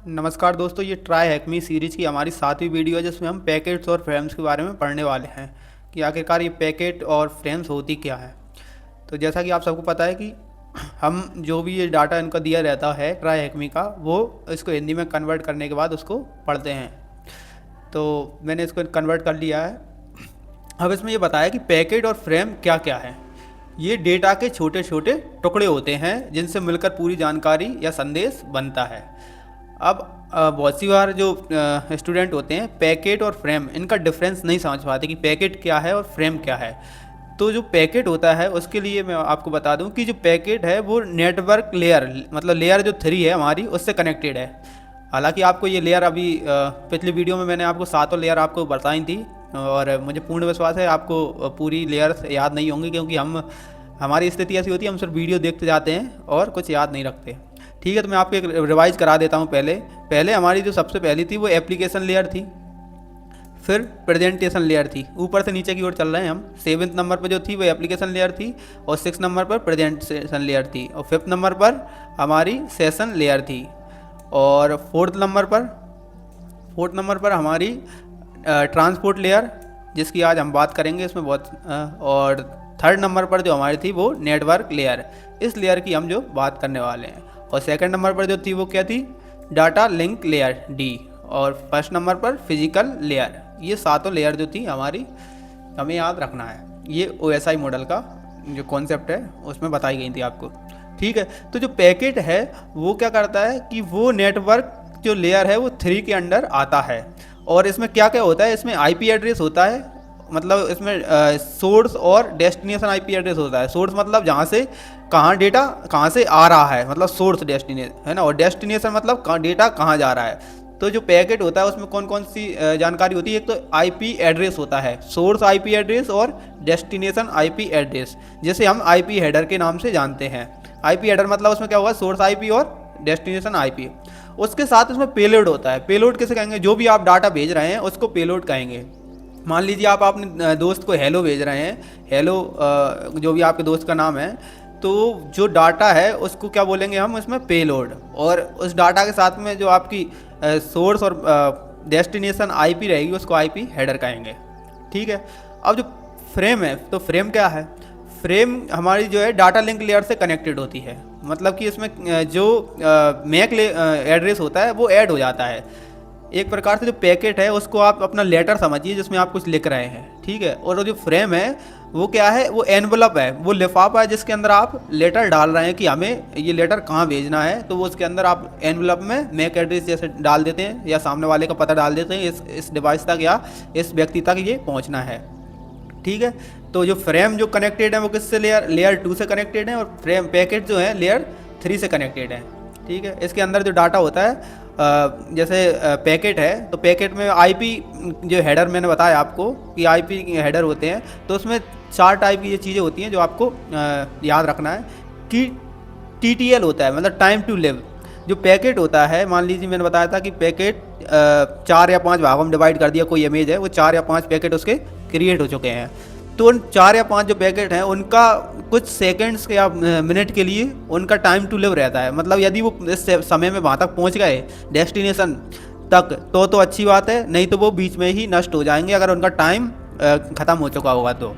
नमस्कार दोस्तों, ये ट्राई हैकमी सीरीज़ की हमारी 7वीं वीडियो है जिसमें हम पैकेट्स और फ्रेम्स के बारे में पढ़ने वाले हैं कि आखिरकार ये पैकेट और फ्रेम्स होती क्या है। तो जैसा कि आप सबको पता है कि हम जो भी ये डाटा इनका दिया रहता है ट्राई हैकमी का, वो इसको हिंदी में कन्वर्ट करने के बाद उसको पढ़ते हैं। तो मैंने इसको कन्वर्ट कर लिया है। अब इसमें ये बताया कि पैकेट और फ्रेम क्या क्या है। ये डेटा के छोटे छोटे टुकड़े होते हैं जिनसे मिलकर पूरी जानकारी या संदेश बनता है। अब बहुत सी बार जो स्टूडेंट होते हैं पैकेट और फ्रेम इनका डिफरेंस नहीं समझ पाते कि पैकेट क्या है और फ्रेम क्या है। तो जो पैकेट होता है उसके लिए मैं आपको बता दूं कि जो पैकेट है वो नेटवर्क लेयर, मतलब लेयर जो 3 है हमारी, उससे कनेक्टेड है। हालांकि आपको ये लेयर अभी पिछली वीडियो में मैंने आपको 7 लेयर आपको बताई थी और मुझे पूर्ण विश्वास है आपको पूरी लेयर्स याद नहीं होंगी, क्योंकि हमारी स्थिति ऐसी होती है हम सिर्फ वीडियो देखते जाते हैं और कुछ याद नहीं रखते। ठीक है, तो मैं आपको एक रिवाइज करा देता हूँ। पहले हमारी जो सबसे पहली थी वो एप्लीकेशन लेयर थी, फिर प्रेजेंटेशन लेयर थी। ऊपर से नीचे की ओर चल रहे हैं हम। 7वें नंबर पर जो थी वो एप्लीकेशन लेयर थी और 6 नंबर पर प्रेजेंटेशन लेयर थी और 5th नंबर पर हमारी सेशन लेयर थी और 4th नंबर पर हमारी ट्रांसपोर्ट लेयर, जिसकी आज हम बात करेंगे इसमें बहुत। और 3rd नंबर पर जो हमारी थी वो नेटवर्क लेयर, इस लेयर की हम जो बात करने वाले हैं। और 2nd नंबर पर जो थी वो क्या थी, डाटा लिंक लेयर डी। और 1st नंबर पर फिजिकल लेयर। ये 7 लेयर जो थी हमारी, हमें याद रखना है। ये OSI मॉडल का जो कॉन्सेप्ट है उसमें बताई गई थी आपको। ठीक है, तो जो पैकेट है वो क्या करता है कि वो नेटवर्क जो लेयर है वो 3 के अंडर आता है। और इसमें क्या क्या होता है, इसमें IP एड्रेस होता है, मतलब इसमें सोर्स और डेस्टिनेशन IP एड्रेस होता है। सोर्स मतलब जहाँ से कहाँ डेटा कहाँ से आ रहा है, मतलब सोर्स डेस्टिनेशन है ना, और डेस्टिनेशन मतलब डेटा कहाँ जा रहा है। तो जो पैकेट होता है उसमें कौन कौन सी जानकारी होती है, एक तो IP एड्रेस होता है, सोर्स IP एड्रेस और डेस्टिनेशन IP एड्रेस, जिसे हम IP हेडर के नाम से जानते हैं। IP हेडर मतलब उसमें क्या होगा, सोर्स IP और डेस्टिनेशन IP। उसके साथ उसमें पेलोड होता है। पेलोड किसे कहेंगे, जो भी आप डाटा भेज रहे हैं उसको पेलोड कहेंगे। मान लीजिए आप अपने दोस्त को हेलो भेज रहे हैं, हेलो जो भी आपके दोस्त का नाम है, तो जो डाटा है उसको क्या बोलेंगे हम, इसमें पेलोड। और उस डाटा के साथ में जो आपकी सोर्स और डेस्टिनेशन IP रहेगी उसको IP हेडर कहेंगे। ठीक है, अब जो फ्रेम है, तो फ्रेम क्या है, फ्रेम हमारी जो है डाटा लिंक लेयर से कनेक्टेड होती है। मतलब कि इसमें जो मैक एड्रेस होता है वो ऐड हो जाता है। एक प्रकार से जो पैकेट है उसको आप अपना लेटर समझिए जिसमें आप कुछ लिख रहे हैं। ठीक है, और जो फ्रेम है वो क्या है, वो एनवलप है, वो लिफाफा है जिसके अंदर आप लेटर डाल रहे हैं कि हमें ये लेटर कहाँ भेजना है। तो वो उसके अंदर आप एनवलप में मैक एड्रेस जैसे डाल देते हैं या सामने वाले का पता डाल देते हैं, इस डिवाइस तक या इस व्यक्ति तक ये पहुँचना है। ठीक है, तो जो फ्रेम जो कनेक्टेड है वो किससे, लेयर 2 से कनेक्टेड है, और फ्रेम पैकेट जो है लेयर 3 से कनेक्टेड है। ठीक है, इसके अंदर जो डाटा होता है जैसे पैकेट है, तो पैकेट में IP जो हेडर मैंने बताया आपको कि IP हेडर होते हैं, तो उसमें 4 टाइप की ये चीज़ें होती हैं जो आपको याद रखना है कि TTL होता है, मतलब टाइम टू लिव। जो पैकेट होता है, मान लीजिए मैंने बताया था कि पैकेट 4 या 5 भागों में डिवाइड कर दिया, कोई इमेज है वो 4 या 5 पैकेट उसके क्रिएट हो चुके हैं। तो उन 4 या 5 जो पैकेट हैं उनका कुछ सेकंड्स या मिनट के लिए उनका टाइम टू लिव रहता है। मतलब यदि वो इस समय में वहाँ तक पहुँच गए डेस्टिनेशन तक तो अच्छी बात है, नहीं तो वो बीच में ही नष्ट हो जाएंगे अगर उनका टाइम ख़त्म हो चुका होगा। तो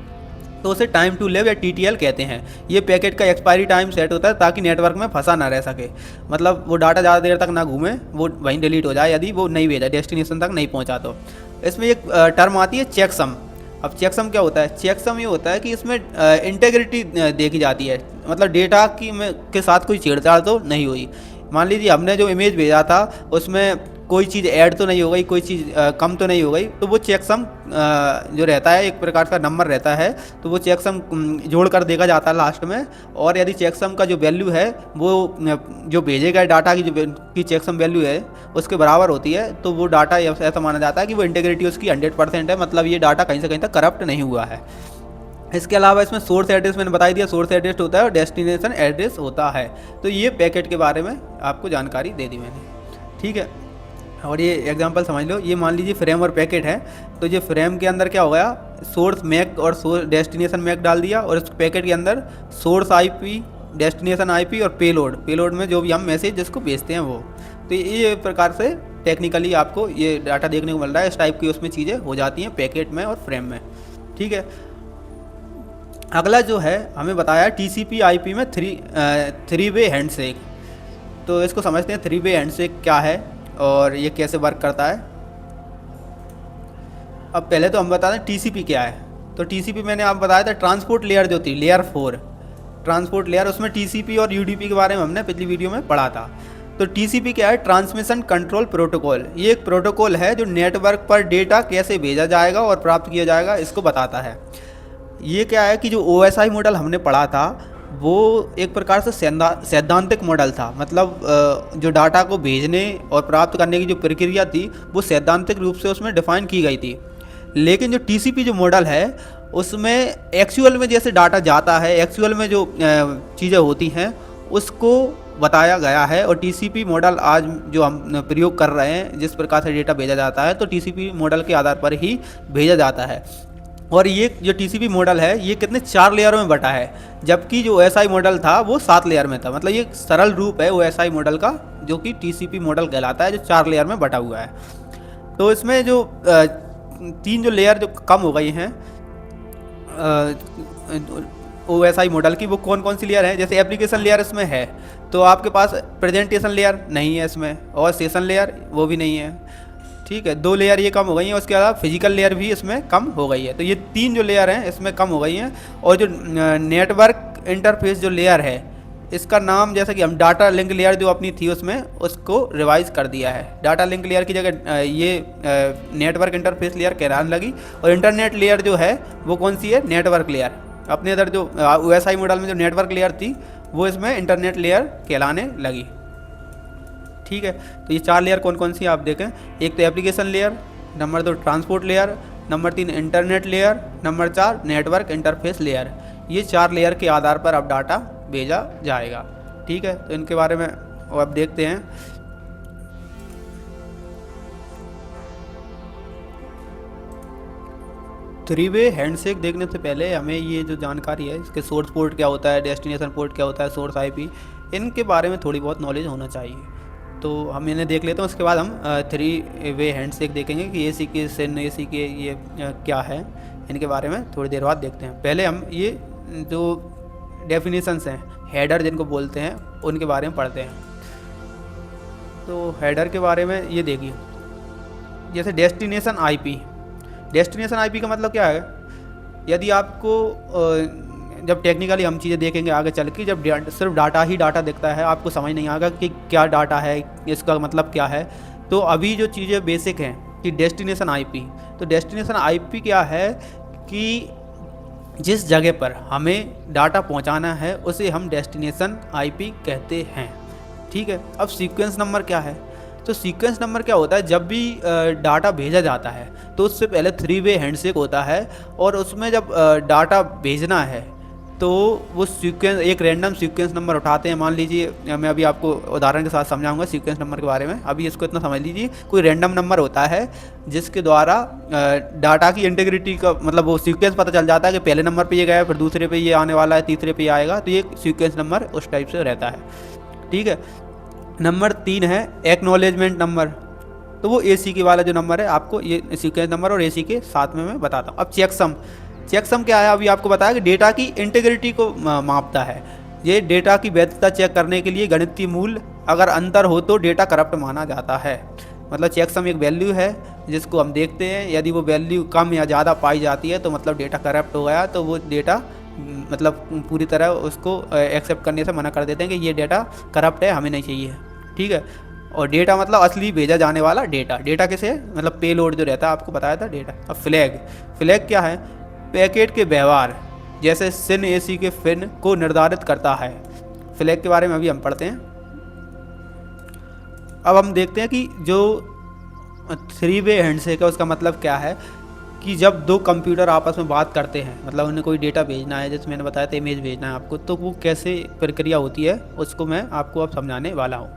उसे टाइम टू लिव या TTL कहते हैं। ये पैकेट का एक्सपायरी टाइम सेट होता है ताकि नेटवर्क में फंसा ना रह सके, मतलब वो डाटा ज़्यादा देर तक ना घूमे, वो वहीं डिलीट हो जाए यदि वो नहीं भेजा, डेस्टिनेशन तक नहीं पहुँचा। तो इसमें एक टर्म आती है चेकसम। अब चेकसम क्या होता है, चेकसम ये होता है कि इसमें इंटेग्रिटी देखी जाती है, मतलब डेटा के साथ कोई छेड़छाड़ तो नहीं हुई। मान लीजिए हमने जो इमेज भेजा था उसमें कोई चीज़ ऐड तो नहीं हो गई, कोई चीज़ कम तो नहीं हो गई, तो वो चेकसम जो रहता है एक प्रकार का नंबर रहता है, तो वो चेकसम जोड़ कर देखा जाता है लास्ट में। और यदि चेकसम का जो वैल्यू है वो जो भेजे गए डाटा की चेकसम वैल्यू है उसके बराबर होती है, तो वो डाटा ऐसा माना जाता है कि वो इंटीग्रिटी उसकी 100% है, मतलब ये डाटा कहीं से कहीं तक करप्ट नहीं हुआ है। इसके अलावा इसमें सोर्स एड्रेस मैंने बता दिया, सोर्स एड्रेस होता है और डेस्टिनेशन एड्रेस होता है। तो ये पैकेट के बारे में आपको जानकारी दे दी मैंने। ठीक है, और ये एग्जांपल समझ लो, ये मान लीजिए फ्रेम और पैकेट है, तो ये फ्रेम के अंदर क्या हो गया, सोर्स मैक और डेस्टिनेशन मैक डाल दिया, और इस पैकेट के अंदर सोर्स IP, डेस्टिनेशन IP और पेलोड में जो भी हम मैसेज जिसको भेजते हैं वो। तो ये प्रकार से टेक्निकली आपको ये डाटा देखने को मिल रहा है। इस टाइप की उसमें चीज़ें हो जाती हैं पैकेट में और फ्रेम में। ठीक है, अगला जो है हमें बताया TCP IP में थ्री वे हैंडशेक। तो इसको समझते हैं, थ्री वे हैंडशेक क्या है और ये कैसे वर्क करता है। अब पहले तो हम बता दें TCP क्या है। तो TCP मैंने आप बताया था ट्रांसपोर्ट लेयर जो थी, लेयर 4 ट्रांसपोर्ट लेयर, उसमें TCP और UDP के बारे में हमने पिछली वीडियो में पढ़ा था। तो TCP क्या है, ट्रांसमिशन कंट्रोल प्रोटोकॉल। ये एक प्रोटोकॉल है जो नेटवर्क पर डेटा कैसे भेजा जाएगा और प्राप्त किया जाएगा इसको बताता है। ये क्या है कि जो OSI मॉडल हमने पढ़ा था वो एक प्रकार से सैद्धांतिक मॉडल था। मतलब जो डाटा को भेजने और प्राप्त करने की जो प्रक्रिया थी वो सैद्धांतिक रूप से उसमें डिफाइन की गई थी। लेकिन जो TCP जो मॉडल है उसमें एक्चुअल में जैसे डाटा जाता है, एक्चुअल में जो चीज़ें होती हैं उसको बताया गया है। और TCP मॉडल आज जो हम प्रयोग कर रहे हैं, जिस प्रकार से डेटा भेजा जाता है तो TCP मॉडल के आधार पर ही भेजा जाता है। और ये जो TCP मॉडल है ये कितने 4 लेयरों में बटा है, जबकि जो OSI मॉडल था वो 7 लेयर में था। मतलब ये सरल रूप है OSI मॉडल का, जो कि TCP मॉडल कहलाता है, जो 4 लेयर में बटा हुआ है। तो इसमें जो 3 जो लेयर जो कम हो गई हैं OSI मॉडल की, वो कौन कौन सी लेयर है। जैसे एप्लीकेशन लेयर इसमें है, तो आपके पास प्रेजेंटेशन लेयर नहीं है इसमें, और सेशन लेयर वो भी नहीं है। ठीक है, 2 लेयर ये कम हो गई हैं। उसके अलावा फिजिकल लेयर भी इसमें कम हो गई है। तो ये 3 जो लेयर हैं इसमें कम हो गई हैं। और जो नेटवर्क इंटरफेस जो लेयर है, इसका नाम जैसा कि हम डाटा लिंक लेयर जो अपनी थी उसमें उसको रिवाइज कर दिया है। डाटा लिंक लेयर की जगह ये नेटवर्क इंटरफेस लेयर कहलाने लगी। और इंटरनेट लेयर जो है वो कौन सी है, नेटवर्क लेयर। अपने इधर जो OSI मॉडल में जो नेटवर्क लेयर थी वो इसमें इंटरनेट लेयर कहलाने लगी। ठीक है, तो ये 4 लेयर कौन कौन सी आप देखें। एक तो application layer, number 2 transport layer, number 3 internet layer, number 4 network interface layer. ये 4 लेयर के आधार पर अब डाटा भेजा जाएगा। ठीक है, तो इनके बारे में अब देखते हैं। थ्री वे हैंडशेक देखने से पहले हमें ये जो जानकारी है, इसके सोर्स पोर्ट क्या होता है, डेस्टिनेशन पोर्ट क्या होता है, सोर्स IP, इनके बारे में थोड़ी बहुत नॉलेज होना चाहिए। तो हम इन्हें देख लेते हैं, उसके बाद हम थ्री वे हैंडशेक देखेंगे कि AC के, SYN AC के ये क्या है, इनके बारे में थोड़ी देर बाद देखते हैं। पहले हम ये जो डेफिनेशंस हैं, हेडर जिनको बोलते हैं, उनके बारे में पढ़ते हैं। तो हेडर के बारे में ये देखिए, जैसे डेस्टिनेशन IP। डेस्टिनेशन IP का मतलब क्या है, यदि आपको जब टेक्निकली हम चीज़ें देखेंगे आगे चल के, जब सिर्फ डाटा ही डाटा दिखता है, आपको समझ नहीं आएगा कि क्या डाटा है, इसका मतलब क्या है। तो अभी जो चीज़ें बेसिक हैं कि डेस्टिनेशन IP, तो डेस्टिनेशन IP क्या है कि जिस जगह पर हमें डाटा पहुंचाना है उसे हम डेस्टिनेशन IP कहते हैं। ठीक है, अब सीक्वेंस नंबर क्या है। तो सीक्वेंस नंबर क्या होता है, जब भी डाटा भेजा जाता है तो उससे पहले थ्री वे हैंडशेक होता है। और उसमें जब डाटा भेजना है तो वो सीक्वेंस, एक रैंडम सीक्वेंस नंबर उठाते हैं। मान लीजिए, मैं अभी आपको उदाहरण के साथ समझाऊंगा सीक्वेंस नंबर के बारे में। अभी इसको इतना समझ लीजिए, कोई रैंडम नंबर होता है जिसके द्वारा डाटा की इंटीग्रिटी का मतलब वो सीक्वेंस पता चल जाता है कि पहले नंबर पे ये गया, फिर दूसरे पे ये आने वाला है, तीसरे पे ये आएगा। तो ये सीक्वेंस नंबर उस टाइप से रहता है। ठीक है, नंबर 3 है एक्नॉलेजमेंट नंबर। तो वो AC के वाला जो नंबर है, आपको ये सीक्वेंस नंबर और AC के साथ में मैं बताता हूँ। अब चेकसम, चेकसम क्या है, अभी आपको बताया कि डेटा की इंटीग्रिटी को मापता है। ये डेटा की वैधता चेक करने के लिए गणितीय मूल अगर अंतर हो तो डेटा करप्ट माना जाता है। मतलब चेकसम एक वैल्यू है जिसको हम देखते हैं, यदि वो वैल्यू कम या ज़्यादा पाई जाती है तो मतलब डेटा करप्ट हो गया। तो वो डेटा मतलब पूरी तरह उसको एक्सेप्ट करने से मना कर देते हैं कि ये डेटा करप्ट है, हमें नहीं चाहिए। ठीक है, और डेटा मतलब असली भेजा जाने वाला डेटा। डेटा किसे, मतलब पेलोड जो रहता है, आपको बताया था डेटा। अब फ्लैग, फ्लैग क्या है, पैकेट के व्यवहार जैसे SYN AC के FIN को निर्धारित करता है। फ्लैग के बारे में अभी हम पढ़ते हैं। अब हम देखते हैं कि जो थ्री वे हैंडशेक है उसका मतलब क्या है कि जब दो कंप्यूटर आपस में बात करते हैं, मतलब उन्हें कोई डेटा भेजना है, जैसे मैंने बताया था इमेज भेजना है आपको, तो वो कैसे प्रक्रिया होती है उसको मैं आपको अब समझाने वाला हूँ।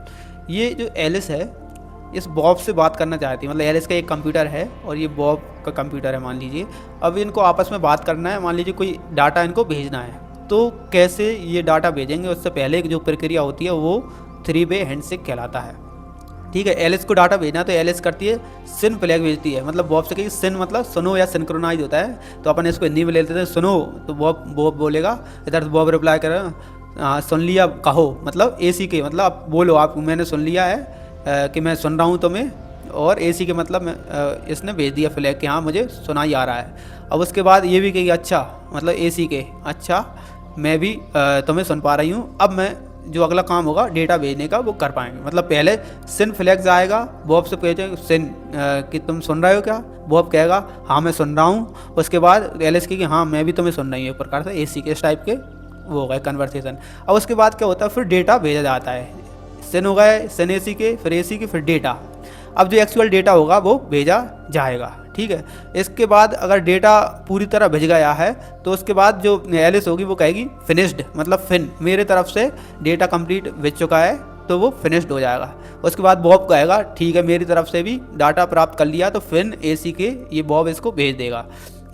ये जो एलिस है, इस बॉब से बात करना चाहती है। मतलब एलिस का एक कंप्यूटर है और ये बॉब का कंप्यूटर है मान लीजिए। अब इनको आपस में बात करना है, मान लीजिए कोई डाटा इनको भेजना है, तो कैसे ये डाटा भेजेंगे उससे पहले जो प्रक्रिया होती है वो थ्री वे हैंडशेक कहलाता है। ठीक है। एलिस को डाटा भेजना तो एलिस करती है सिन फ्लैग भेजती है, मतलब बॉब से कही सिन मतलब सुनो या सिंक्रोनाइज होता है, तो अपन इसको हिंदी में ले लेते हैं सुनो, तो बॉब बॉब बोलेगा, इधर से बॉब रिप्लाई करेगा हाँ सुन लिया कहो, मतलब एसी के मतलब आप बोलो आप मैंने सुन लिया है कि मैं सुन रहा हूँ तुम्हें, और एसी के मतलब इसने भेज दिया फ्लैग कि हाँ मुझे सुना ही आ रहा है। अब उसके बाद ये भी कही अच्छा मतलब एसी के अच्छा मैं भी तुम्हें सुन पा रही हूँ, अब मैं जो अगला काम होगा डेटा भेजने का वो कर पाएंगे। मतलब पहले सिन फ्लैग्स आएगा, बॉब से पूछेगा सिन कि तुम सुन रहे हो क्या, बॉब कहेगा हाँ मैं सुन रहा हूँ, उसके बाद एलिस की कि हाँ मैं भी तुम्हें सुन रही हूँ, एक प्रकार से एसी के इस टाइप के वो हो गए कन्वर्सेशन। अब उसके बाद क्या होता है फिर डेटा भेजा जाता है, सिन हो गए सिन एसी के फिर एसी के फिर डेटा, अब जो एक्चुअल डेटा होगा वो भेजा जाएगा। ठीक है, इसके बाद अगर डेटा पूरी तरह भेज गया है तो उसके बाद जो एलिस होगी वो कहेगी फिनिश्ड, मतलब फिन मेरे तरफ से डेटा कंप्लीट भेज चुका है तो वो फिनिश्ड हो जाएगा। उसके बाद बॉब कहेगा ठीक है मेरी तरफ से भी डाटा प्राप्त कर लिया, तो फिन एसी के ये बॉब इसको भेज देगा।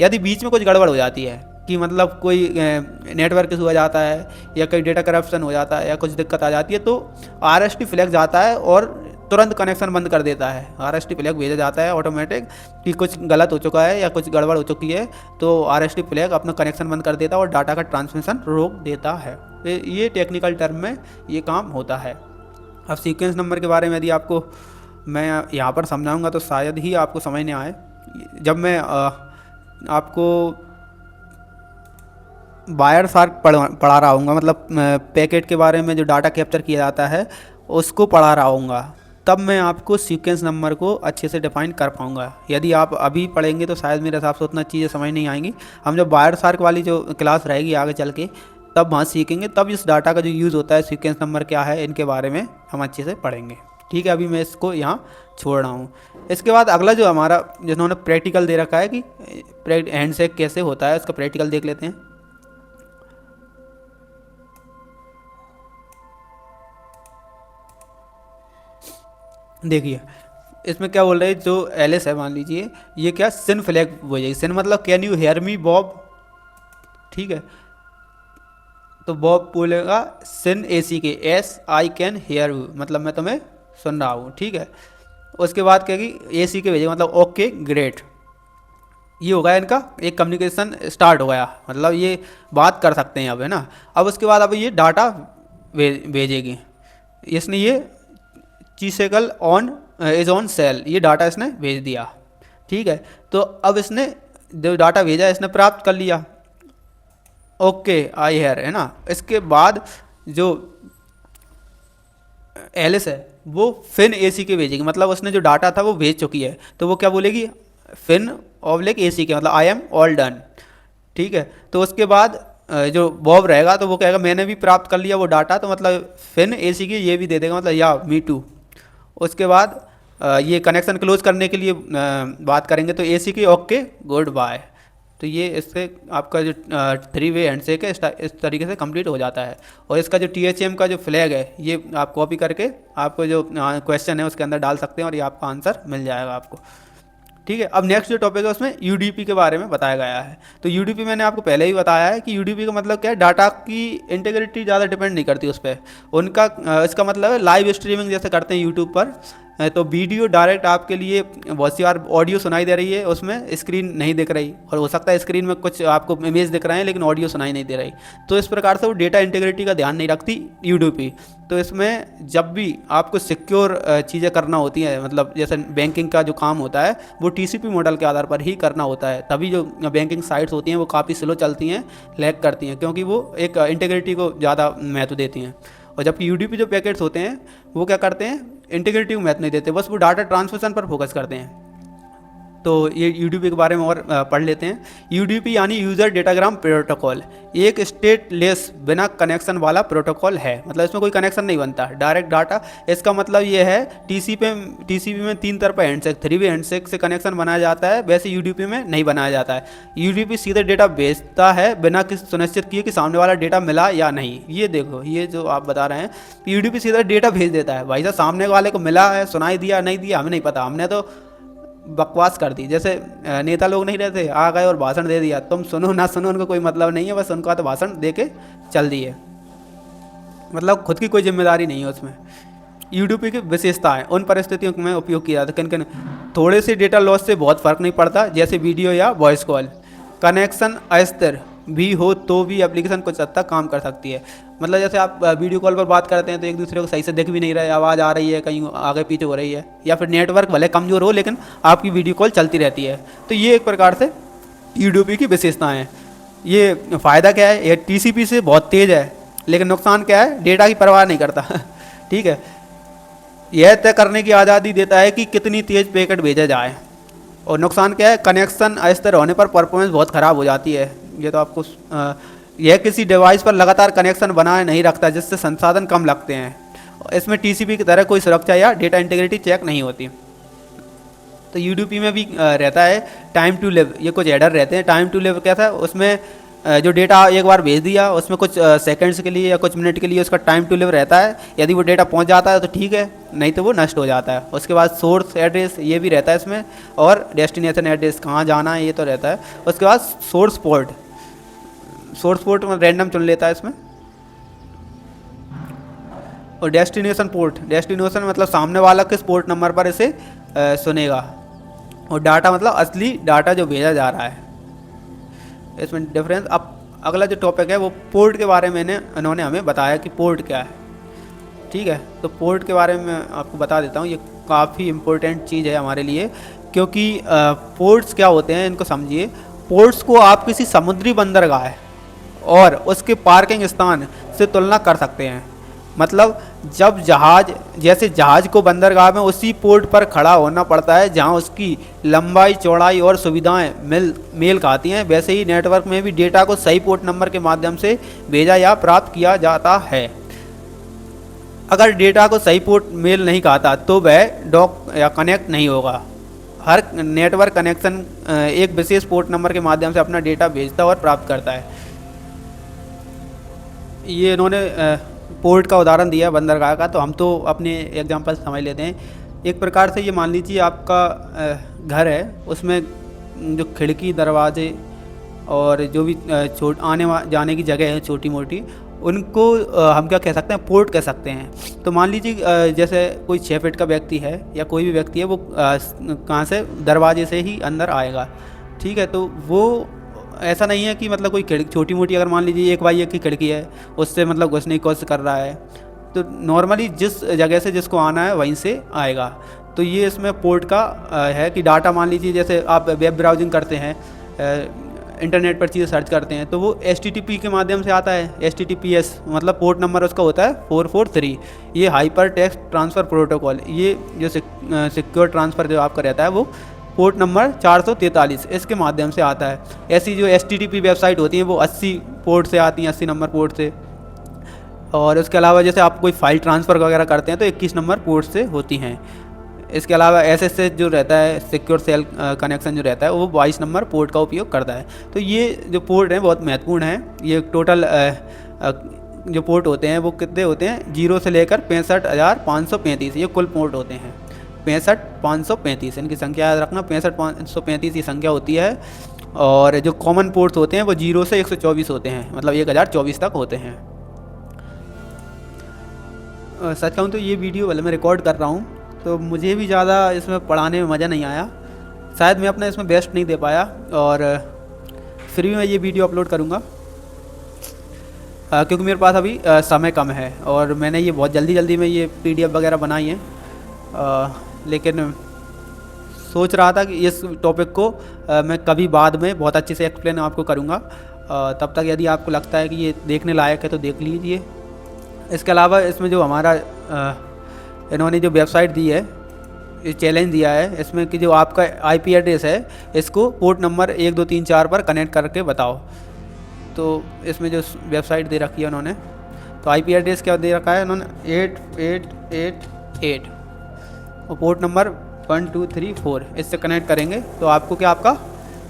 यदि बीच में कुछ गड़बड़ हो जाती है कि मतलब कोई नेटवर्क इशू हो जाता है या कोई डेटा करप्शन हो जाता है या कुछ दिक्कत आ जाती है तो RST फ्लैग जाता है और तुरंत कनेक्शन बंद कर देता है। RST फ्लैग भेजा जाता है ऑटोमेटिक कि कुछ गलत हो चुका है या कुछ गड़बड़ हो चुकी है, तो RST फ्लैग अपना कनेक्शन बंद कर देता है और डाटा का ट्रांसमिशन रोक देता है। ये टेक्निकल टर्म में ये काम होता है। अब सीक्वेंस नंबर के बारे में यदि आपको मैं यहाँ पर समझाऊंगा तो शायद ही आपको समझ नहीं आए। जब मैं आपको वायर शार्क पढ़ा रहा हूँगा, मतलब पैकेट के बारे में जो डाटा कैप्चर किया जाता है उसको पढ़ा रहा हूँगा, तब मैं आपको सीक्वेंस नंबर को अच्छे से डिफाइन कर पाऊँगा। यदि आप अभी पढ़ेंगे तो शायद मेरे हिसाब से उतना चीज़ें समझ नहीं आएंगी। हम जब वायर शार्क वाली जो क्लास रहेगी आगे चल के तब वहाँ सीखेंगे, तब इस डाटा का जो यूज़ होता है सीक्वेंस नंबर क्या है इनके बारे में हम अच्छे से पढ़ेंगे। ठीक है, अभी मैं इसको यहाँ छोड़ रहा हूँ। इसके बाद अगला जो हमारा जिन्होंने प्रैक्टिकल दे रखा है कि हैंडशेक कैसे होता है इसका प्रैक्टिकल देख लेते हैं। देखिए इसमें क्या बोल रहे हैं, जो एलिस है मान लीजिए ये क्या सिन फ्लैग भेजेगी, सिन मतलब can you hear me Bob. ठीक है, तो बॉब बोलेगा सिन एसी के S I can hear you, मतलब मैं तुम्हें सुन रहा हूँ। ठीक है, उसके बाद कहेगी एसी के भेजेगा मतलब ओके ग्रेट, ये हो गया इनका एक कम्युनिकेशन स्टार्ट हो गया, मतलब ये बात कर सकते हैं अब, है ना। अब उसके बाद अब ये डाटा भेजेगी, इसने ये चीसेकल ऑन इज ऑन सेल, ये डाटा इसने भेज दिया। ठीक है, तो अब इसने जो डाटा भेजा इसने प्राप्त कर लिया, ओके आई हेयर, है ना। इसके बाद जो एलिस है वो फिन एसी के भेजेगी, मतलब उसने जो डाटा था वो भेज चुकी है, तो वो क्या बोलेगी फिन ऑब्लिक एसी के, मतलब आई एम ऑल डन। ठीक है, तो उसके बाद जो बॉब रहेगा तो वो कहेगा मैंने भी प्राप्त कर लिया वो डाटा, तो मतलब फिन एसी की ये भी दे देगा, मतलब या मी टू। उसके बाद ये कनेक्शन क्लोज करने के लिए बात करेंगे तो एसी की ओके गुड बाय, तो ये इससे आपका जो 3 वे हैंडशेक है इस तरीके से कंप्लीट हो जाता है। और इसका जो THM का जो फ्लैग है ये आप कॉपी करके आपको जो क्वेश्चन है उसके अंदर डाल सकते हैं और ये आपका आंसर मिल जाएगा आपको। ठीक है, अब नेक्स्ट जो टॉपिक है उसमें UDP के बारे में बताया गया है। तो UDP मैंने आपको पहले ही बताया है कि UDP का मतलब क्या है, डाटा की इंटीग्रिटी ज़्यादा डिपेंड नहीं करती उस पर, उनका इसका मतलब है लाइव स्ट्रीमिंग जैसे करते हैं यूट्यूब पर, तो वीडियो डायरेक्ट आपके लिए बहुत सी बार ऑडियो सुनाई दे रही है, उसमें स्क्रीन नहीं दिख रही, और हो सकता है स्क्रीन में कुछ आपको इमेज दिख रहे हैं लेकिन ऑडियो सुनाई नहीं दे रही, तो इस प्रकार से वो डेटा इंटीग्रिटी का ध्यान नहीं रखती UDP। तो इसमें जब भी आपको सिक्योर चीज़ें करना होती हैं, मतलब जैसे बैंकिंग का जो काम होता है वो TCP मॉडल के आधार पर ही करना होता है, तभी जो बैंकिंग साइट्स होती हैं वो काफ़ी स्लो चलती हैं, लैग करती हैं, क्योंकि वो एक इंटीग्रिटी को ज़्यादा महत्व देती हैं। और जबकि UDP जो पैकेट्स होते हैं वो क्या करते हैं, इंटीग्रिटी को महत्व नहीं देते, बस वो डाटा ट्रांसमिशन पर फोकस करते हैं। तो ये UDP के बारे में और पढ़ लेते हैं। UDP यानी यूज़र डेटाग्राम प्रोटोकॉल, एक स्टेटलेस बिना कनेक्शन वाला प्रोटोकॉल है, मतलब इसमें कोई कनेक्शन नहीं बनता, डायरेक्ट डाटा। इसका मतलब ये है TCP में 3 तरफा हैंडशेक 3 वे हैंडशेक से कनेक्शन बनाया जाता है, वैसे UDP में नहीं बनाया जाता है। UDP सीधे डेटा भेजता है बिना किसी सुनिश्चित किए कि सामने वाला डेटा मिला या नहीं। ये देखो, ये जो आप बता रहे हैं UDP सीधा डेटा भेज देता है, भाई साहब सामने वाले को मिला है, सुनाई दिया नहीं दिया हमें नहीं पता, हमने तो बकवास कर दी। जैसे नेता लोग नहीं रहते, आ गए और भाषण दे दिया, तुम सुनो ना सुनो उनको कोई मतलब नहीं है, बस उनका तो भाषण दे के चल दिए, मतलब खुद की कोई जिम्मेदारी नहीं है उसमें। यूडीपी की विशेषताएं उन परिस्थितियों में उपयोग किया जाता है। किन किन थोड़े से डेटा लॉस से बहुत फ़र्क नहीं पड़ता, जैसे वीडियो या वॉइस कॉल। कनेक्शन अस्थिर भी हो तो भी एप्लीकेशन कुछ हद तक काम कर सकती है। मतलब जैसे आप वीडियो कॉल पर बात करते हैं तो एक दूसरे को सही से दिख भी नहीं रहा है, आवाज़ आ रही है कहीं आगे पीछे हो रही है, या फिर नेटवर्क भले कमज़ोर हो लेकिन आपकी वीडियो कॉल चलती रहती है। तो ये एक प्रकार से यूडीपी की विशेषताएँ हैं। ये फ़ायदा क्या है, ये टीसीपी से बहुत तेज़ है, लेकिन नुकसान क्या है, डेटा की परवाह नहीं करता ठीक है। यह तय करने की आज़ादी देता है कि कितनी तेज़ पैकेट भेजा जाए। और नुकसान क्या है, कनेक्शन अस्थिर होने पर परफॉर्मेंस बहुत ख़राब हो जाती है। ये तो आपको यह किसी डिवाइस पर लगातार कनेक्शन बनाए नहीं रखता, जिससे संसाधन कम लगते हैं। इसमें टीसीपी की तरह कोई सुरक्षा या डेटा इंटीग्रिटी चेक नहीं होती। तो यूडीपी में भी रहता है टाइम टू लिव, ये कुछ एडर रहते हैं। टाइम टू लिव क्या था, उसमें जो डेटा एक बार भेज दिया उसमें कुछ सेकंड्स के लिए या कुछ मिनट के लिए उसका टाइम टू लिव रहता है। यदि वो डेटा पहुंच जाता है तो ठीक है, नहीं तो वो नष्ट हो जाता है। उसके बाद सोर्स एड्रेस ये भी रहता है इसमें, और डेस्टिनेशन एड्रेस कहाँ जाना है ये तो रहता है। उसके बाद सोर्स पोर्ट में रैंडम चुन लेता है इसमें। और डेस्टिनेशन मतलब सामने वाला किस पोर्ट नंबर पर इसे सुनेगा। और डाटा मतलब असली डाटा जो भेजा जा रहा है, इसमें डिफरेंस। अब अगला जो टॉपिक है वो पोर्ट के बारे में इन्होंने हमें बताया कि पोर्ट क्या है। ठीक है, तो पोर्ट के बारे में आपको बता देता हूँ। ये काफ़ी इम्पोर्टेंट चीज़ है हमारे लिए, क्योंकि पोर्ट्स क्या होते हैं इनको समझिए। पोर्ट्स को आप किसी समुद्री बंदरगाह और उसके पार्किंग स्थान से तुलना कर सकते हैं। मतलब जब जहाज को बंदरगाह में उसी पोर्ट पर खड़ा होना पड़ता है जहां उसकी लंबाई चौड़ाई और सुविधाएं मेल खाती हैं, वैसे ही नेटवर्क में भी डेटा को सही पोर्ट नंबर के माध्यम से भेजा या प्राप्त किया जाता है। अगर डेटा को सही पोर्ट मेल नहीं खाता तो वह डॉक या कनेक्ट नहीं होगा। हर नेटवर्क कनेक्शन एक विशेष पोर्ट नंबर के माध्यम से अपना डेटा भेजता और प्राप्त करता है। ये इन्होंने पोर्ट का उदाहरण दिया बंदरगाह का, तो हम तो अपने एग्जांपल समझ लेते हैं। एक प्रकार से ये मान लीजिए आपका घर है, उसमें जो खिड़की दरवाजे और जो भी आने जाने की जगह है छोटी मोटी, उनको हम क्या कह सकते हैं, पोर्ट कह सकते हैं। तो मान लीजिए जैसे कोई 6 फीट का व्यक्ति है या कोई भी व्यक्ति है, वो कहाँ से, दरवाजे से ही अंदर आएगा। ठीक है, तो वो ऐसा नहीं है कि मतलब कोई खिड़की छोटी मोटी, अगर मान लीजिए 1x1 की खिड़की है उससे मतलब घुसने की कोशिश कर रहा है, तो नॉर्मली जिस जगह से जिसको आना है वहीं से आएगा। तो ये इसमें पोर्ट का है कि डाटा, मान लीजिए जैसे आप वेब ब्राउजिंग करते हैं, इंटरनेट पर चीज़ें सर्च करते हैं, तो वो HTTP के माध्यम से आता है। HTTPS मतलब पोर्ट नंबर उसका होता है 443। ये हाइपर टेक्स्ट ट्रांसफ़र प्रोटोकॉल, ये जो सिक्योर ट्रांसफ़र जो आपका रहता है वो पोर्ट नंबर 443 इसके माध्यम से आता है। ऐसी जो HTTP वेबसाइट होती हैं वो 80 पोर्ट से आती हैं, 80 नंबर पोर्ट से। और उसके अलावा जैसे आप कोई फाइल ट्रांसफ़र वगैरह करते हैं तो 21 नंबर पोर्ट से होती हैं। इसके अलावा SSH जो रहता है, सिक्योर सेल कनेक्शन जो रहता है, वो 22 नंबर पोर्ट का उपयोग करता है। तो ये जो पोर्ट हैं बहुत महत्वपूर्ण हैं। ये टोटल जो पोर्ट होते हैं वो कितने होते हैं, 0 से लेकर 65,535, ये कुल पोर्ट होते हैं। 65,535 इनकी संख्या याद रखना, 65,535 ये संख्या होती है। और जो कॉमन पोर्ट्स होते हैं वो 0 से 124 होते हैं, मतलब 1024 तक होते हैं। सच कहूँ तो ये वीडियो भले मैं रिकॉर्ड कर रहा हूँ तो मुझे भी ज़्यादा इसमें पढ़ाने में मज़ा नहीं आया, शायद मैं अपना इसमें बेस्ट नहीं दे पाया। और फिर भी मैं ये वीडियो अपलोड करूँगा क्योंकि मेरे पास अभी समय कम है और मैंने ये बहुत जल्दी में ये PDF वगैरह बनाई है। लेकिन सोच रहा था कि इस टॉपिक को मैं कभी बाद में बहुत अच्छे से एक्सप्लेन आपको करूँगा। तब तक यदि आपको लगता है कि ये देखने लायक है तो देख लीजिए। इसके अलावा इसमें जो हमारा इन्होंने जो वेबसाइट दी है, ये चैलेंज दिया है इसमें कि जो आपका IP एड्रेस है इसको पोर्ट नंबर 1 2 3 4 पर कनेक्ट करके बताओ। तो इसमें जो वेबसाइट दे रखी है उन्होंने, तो IP एड्रेस क्या दे रखा है उन्होंने, 8888 और पोर्ट नंबर 1 2 3 4, इससे कनेक्ट करेंगे तो आपको क्या, आपका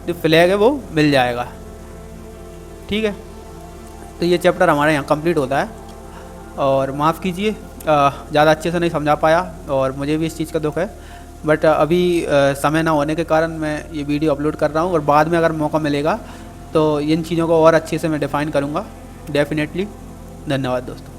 जो फ्लैग है वो मिल जाएगा। ठीक है, तो ये चैप्टर हमारे यहाँ कंप्लीट होता है। और माफ़ कीजिए ज़्यादा अच्छे से नहीं समझा पाया और मुझे भी इस चीज़ का दुख है, बट अभी समय ना होने के कारण मैं ये वीडियो अपलोड कर रहा हूँ। और बाद में अगर मौका मिलेगा तो इन चीज़ों को और अच्छे से मैं डिफ़ाइन करूँगा डेफिनेटली। धन्यवाद दोस्तों।